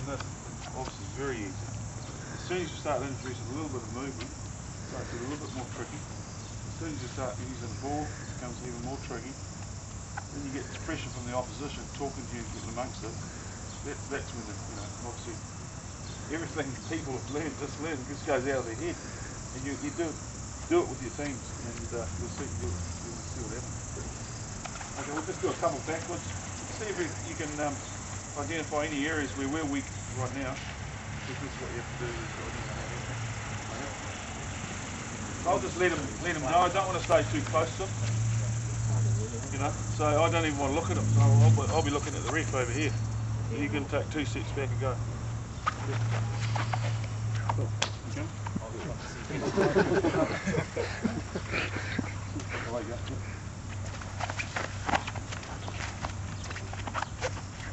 this, obviously is very easy. As soon as you start introducing a little bit of movement, it starts to get a little bit more tricky. As soon as you start using the ball, it becomes even more tricky. Then you get pressure from the opposition talking to you, getting amongst it. That's when, obviously, everything people have learned just goes out of their head. And you do it with your teams, and you'll see what happens. Okay, we'll just do a couple backwards. See if you can identify any areas where we're weak right now. This is what you have to do. I'll just let him know. I don't want to stay too close to him. So I don't even want to look at him. So I'll be looking at the ref over here. And you can take 2 steps back and go. Okay.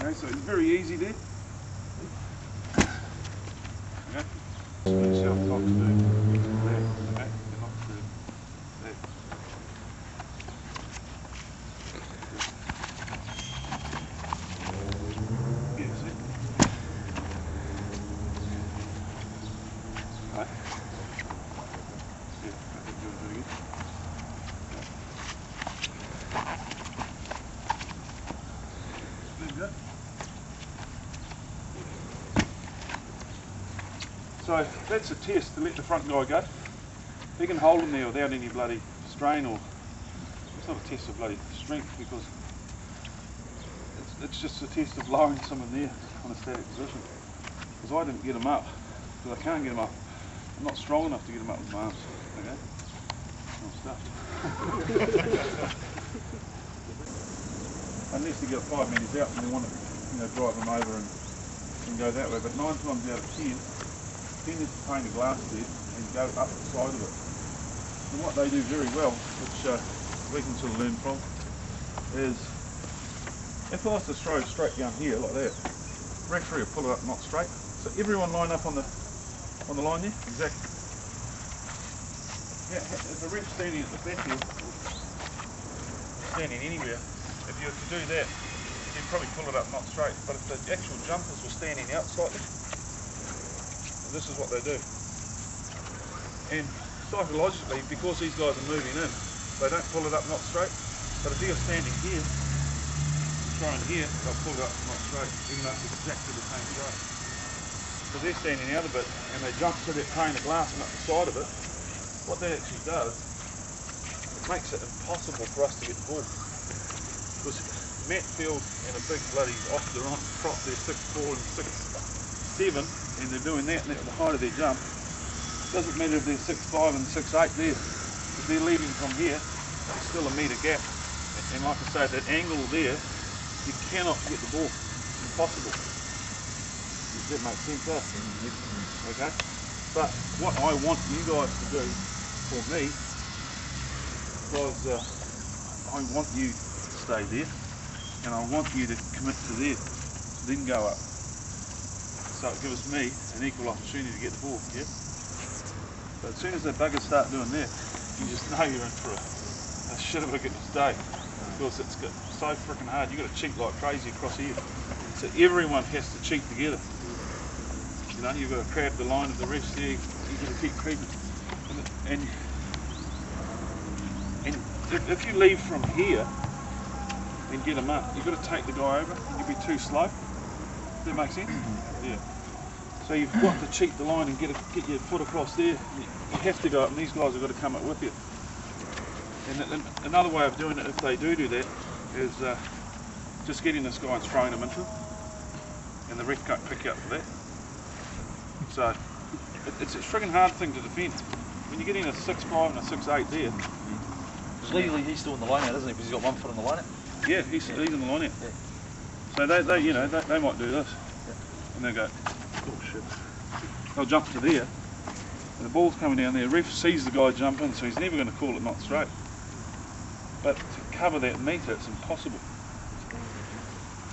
Okay, so it's very easy there. Okay. Just put yourself not to do that. Okay, you're not to do that. Yeah, see? Right. Yeah, I think you're doing it. Good. So that's a test to let the front guy go. He can hold him there without any bloody strain, or it's not a test of bloody strength, because it's just a test of lowering someone there on a static position. Because I didn't get him up, because I can't get him up. I'm not strong enough to get him up with my arms. Okay? Not stuffed. Unless you get 5 metres out and you want to, drive them over and go that way. But 9 times out of 10, tend to paint a glass there and go up the side of it. And what they do very well, which we can sort of learn from, is if I was to throw straight down here like that, referee will pull it up not straight. So everyone line up on the line there, exactly. Yeah, if the ref's standing at the back here, standing anywhere, if you were to do that, you'd probably pull it up not straight. But if the actual jumpers were standing out slightly, this is what they do. And psychologically, because these guys are moving in, they don't pull it up not straight. But if you're standing here, throwing here, they'll pull it up not straight, even though it's exactly the same shape. So they're standing out a bit, and they jump to that pane of glass and up the side of it. What that actually does, it makes it impossible for us to get the ball. Because Matt Field and a big bloody Oscar on prop, they're 6'4" and 6'7", and they're doing that, and that's the height of their jump. It doesn't matter if they're 6'5" and 6'8" there. If they're leading from here, there's still a metre gap. And like I say, that angle there, you cannot get the ball. It's impossible. Does that make sense, Okay? But what I want you guys to do for me, because I want you to stay there, and I want you to commit to there, then go up. So it gives me an equal opportunity to get the ball, yeah? But as soon as the buggers start doing that, you just know you're in for a shit of a good day. Because it's so freaking hard. You've got to cheat like crazy across here. So everyone has to cheat together. You've got to crab the line of the refs there. You've got to keep creeping. And if you leave from here and get them up, you've got to take the guy over. You'll be too slow. Does that make sense? Yeah. So you've got to cheat the line and get your foot across there. You have to go up, and these guys have got to come up with you. And another way of doing it, if they do that, is just getting this guy and throwing him into him, and the ref can't pick you up for that. So it's a friggin' hard thing to defend. When you're getting a 6'5" and a 6'8" there. Legally, he's still in the line out, isn't he? Because he's got 1 foot in the line out. Yeah, he's in the line out. Yeah. So they might do this, and they go, oh shit. They'll jump to there, and the ball's coming down there. Ref sees the guy jump in, so he's never going to call it not straight. But to cover that metre, it's impossible.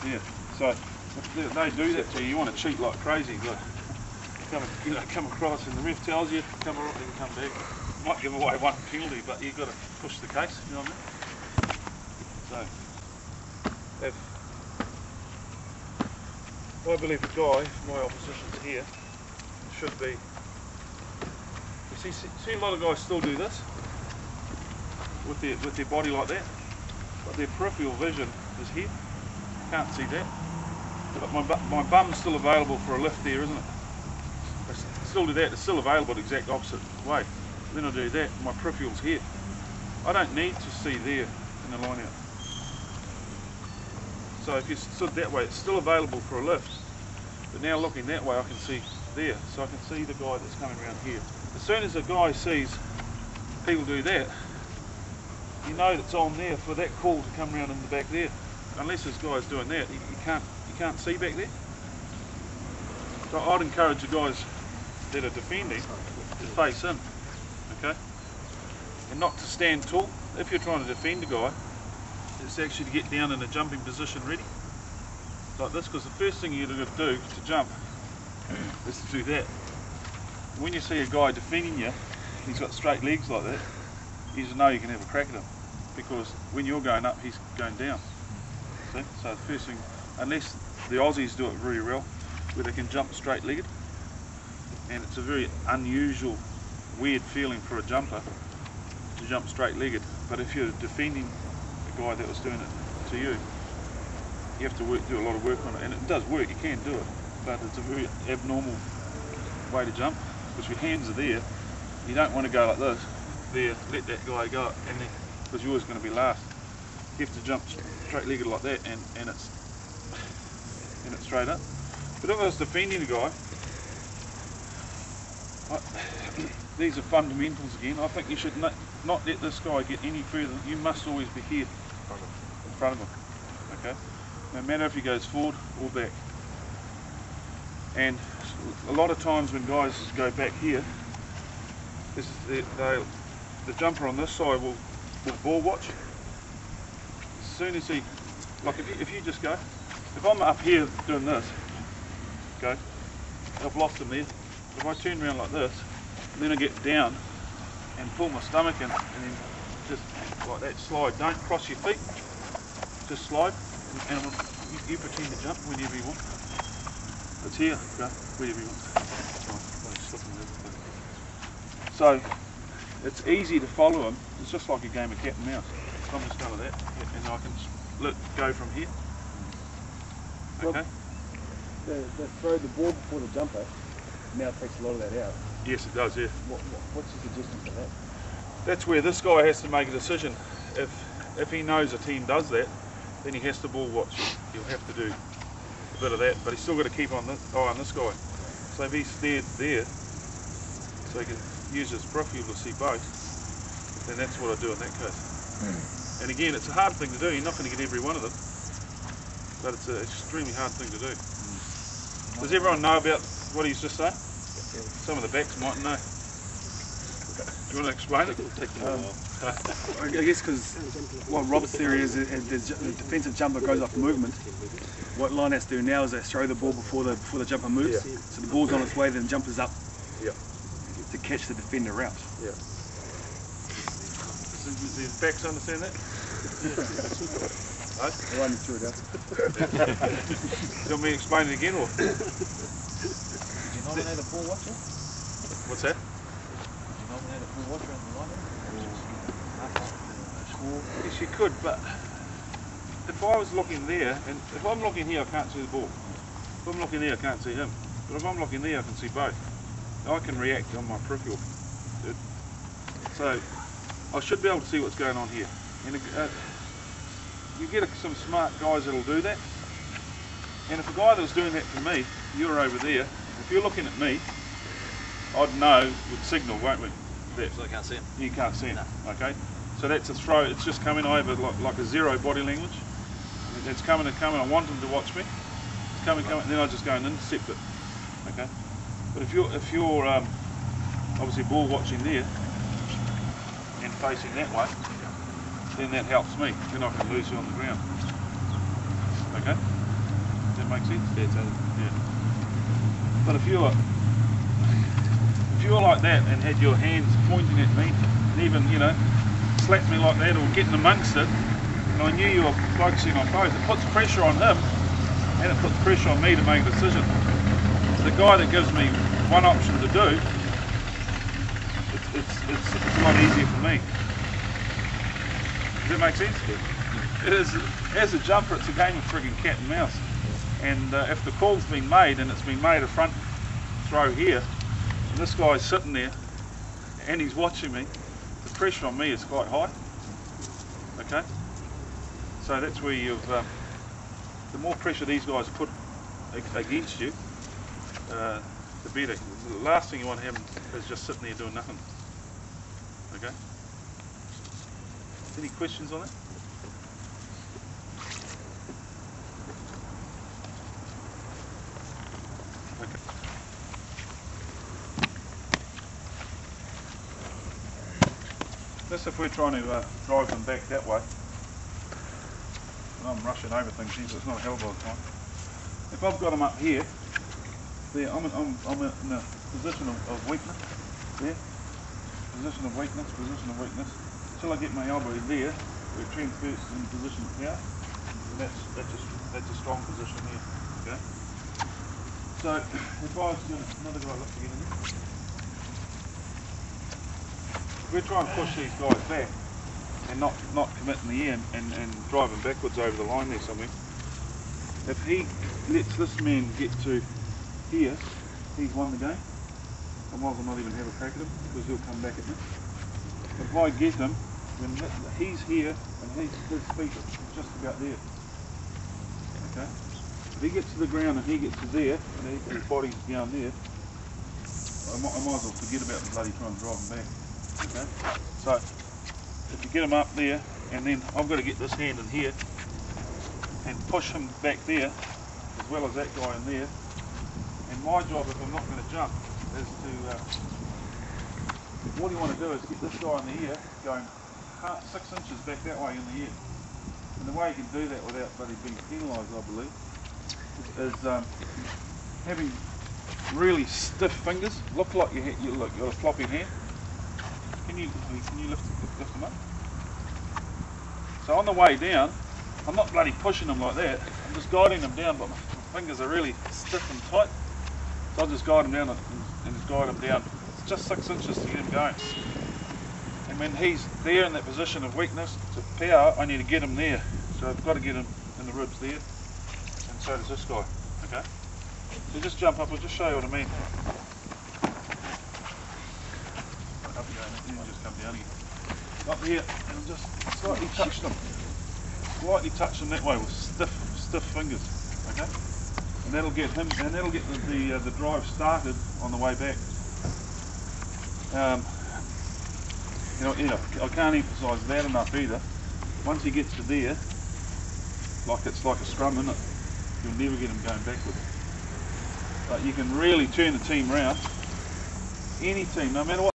Yeah. So if they do that to you, you want to cheat like crazy. Like, come across, and the ref tells you, come up and come back. Might give away 1 penalty, but you've got to push the case. You know what I mean? So, I believe the guy, if my opposition's here, should be. You see a lot of guys still do this with their body like that, but their peripheral vision is here. Can't see that. But my bum's still available for a lift there, isn't it? I still do that. It's still available the exact opposite way. Then I do that. My peripheral's here. I don't need to see there in the line out. So if you stood that way, it's still available for a lift. But now looking that way, I can see there. So I can see the guy that's coming around here. As soon as a guy sees people do that, you know it's on there for that call to come around in the back there. Unless this guy's doing that, you can't see back there. So I'd encourage the guys that are defending to face in, okay? And not to stand tall. If you're trying to defend a guy, it's actually to get down in a jumping position ready. Like this, because the first thing you're going to do to jump is to do that. When you see a guy defending you, he's got straight legs like that, you just know you can have a crack at him. Because when you're going up, he's going down. See? So the first thing, unless the Aussies do it very well, where they can jump straight-legged, and it's a very unusual, weird feeling for a jumper to jump straight-legged. But if you're defending a guy that was doing it to you, you have to do a lot of work on it, and it does work. You can do it, but it's a very abnormal way to jump because your hands are there. You don't want to go like this. There, let that guy go, and then because you're always going to be last. You have to jump straight-legged like that, and it's straight up. But if I was defending a guy, these are fundamentals again. I think you should not let this guy get any further. You must always be here in front of him. Okay, no matter if he goes forward or back. And a lot of times when guys go back here, the jumper on this side will ball watch. As soon as he, like if you just go, if I'm up here doing this, okay, I've lost him there. If I turn around like this, then I get down and pull my stomach in, and then just like that slide. Don't cross your feet, just slide, and you pretend to jump whenever you want. It's here, go, wherever you want. So, it's easy to follow him. It's just like a game of cat and mouse. So I'm just going with that, and I can go from here. Okay. The throw the ball before the jumper now takes a lot of that out. Yes, it does. Yeah. What's your suggestion for that? That's where this guy has to make a decision. If he knows a team does that, then he has to ball watch. He'll have to do a bit of that, but he's still got to keep on this eye on this guy. So if he's steered there, so he can use his peripheral to see both, then that's what I do in that case. And again, it's a hard thing to do. You're not going to get every one of them, but it's an extremely hard thing to do. Does everyone know about what he's just saying? Some of the backs might know. Do you want to explain it? I guess because what Robert's theory is the defensive jumper goes off movement. What line has to do now is they throw the ball before the jumper moves. Yeah. So the ball's on its way, then the jumper's up to catch the defender out. Yeah. Does the backs understand that? I won't through it out. Do you want me to explain it again, or? Did you nominate a ball watcher? What's that? Did you nominate a ball watcher in the lineup? Yes, you could, but if I was looking there, and if I'm looking here, I can't see the ball. If I'm looking there, I can't see him. But if I'm looking there, I can see both. I can react on my peripheral. So I should be able to see what's going on here. And you get some smart guys that'll do that. And if a guy that was doing that to me, you're over there, if you're looking at me, I'd know with signal, won't we? That. So I can't see him? You can't see him, no. Okay? So that's a throw, it's just coming over like a zero body language. It's coming and coming, I want him to watch me. It's coming, and then I just go and intercept it. Okay? But if you're obviously ball watching there and facing that way, then that helps me. Then I can lose you on the ground. Okay? Does that make sense? Yeah, totally. Yeah. But if you're like that and had your hands pointing at me, and even, you know, slapped me like that or getting amongst it, and I knew you were focusing on both, it puts pressure on him and it puts pressure on me to make a decision. The guy that gives me one option to do, it's a lot easier for me. Does that make sense? It is, as a jumper, it's a game of frigging cat and mouse. And if the call's been made, and it's been made a front throw here, and this guy's sitting there, and he's watching me, the pressure on me is quite high. Okay? So that's where you've, the more pressure these guys put against you, the better. The last thing you want him is just sitting there doing nothing. Okay? Any questions on it? Okay. This if we're trying to drive them back that way. And I'm rushing over things here, so it's not a hell of a lot of time. If I've got them up here, there, I'm in a position of weakness. There. Position of weakness, position of weakness. Until I get my elbow there, it transfers in the position of power. And that's a strong position here. Okay? So if I was doing another guy look again in there. We're trying to push these guys back and not commit in the air and drive them backwards over the line there somewhere. If he lets this man get to here, he's won the game. I might as well not even have a crack at him because he'll come back at me. If I get him, then he's here and his feet are just about there. Okay? If he gets to the ground and he gets to there and his body's down there, I might as well forget about the bloody trying to drive him back. Okay? So if you get him up there, and then I've got to get this hand in here and push him back there as well as that guy in there. And my job, if I'm not going to jump, is to, what you want to do is get this guy in the ear going 6 inches back that way in the ear. And the way you can do that without bloody being penalised, I believe, is having really stiff fingers. Look like you got a floppy hand. Can you lift them up? So on the way down, I'm not bloody pushing them like that. I'm just guiding them down, but my fingers are really stiff and tight. So I'll just guide him down and just guide him down. It's just 6 inches to get him going. And when he's there in that position of weakness to power, I need to get him there. So I've got to get him in the ribs there. And so does this guy. Okay? So just jump up, I'll just show you what I mean. Up you go, and then just come down again. Up here, and I'll just slightly touch them. Slightly touch them that way with stiff fingers. Okay? And that'll get him, and that'll get the drive started on the way back. You know, I can't emphasise that enough either. Once he gets to there, it's like a scrum, isn't it? You'll never get him going backwards. But you can really turn the team round. Any team, no matter what.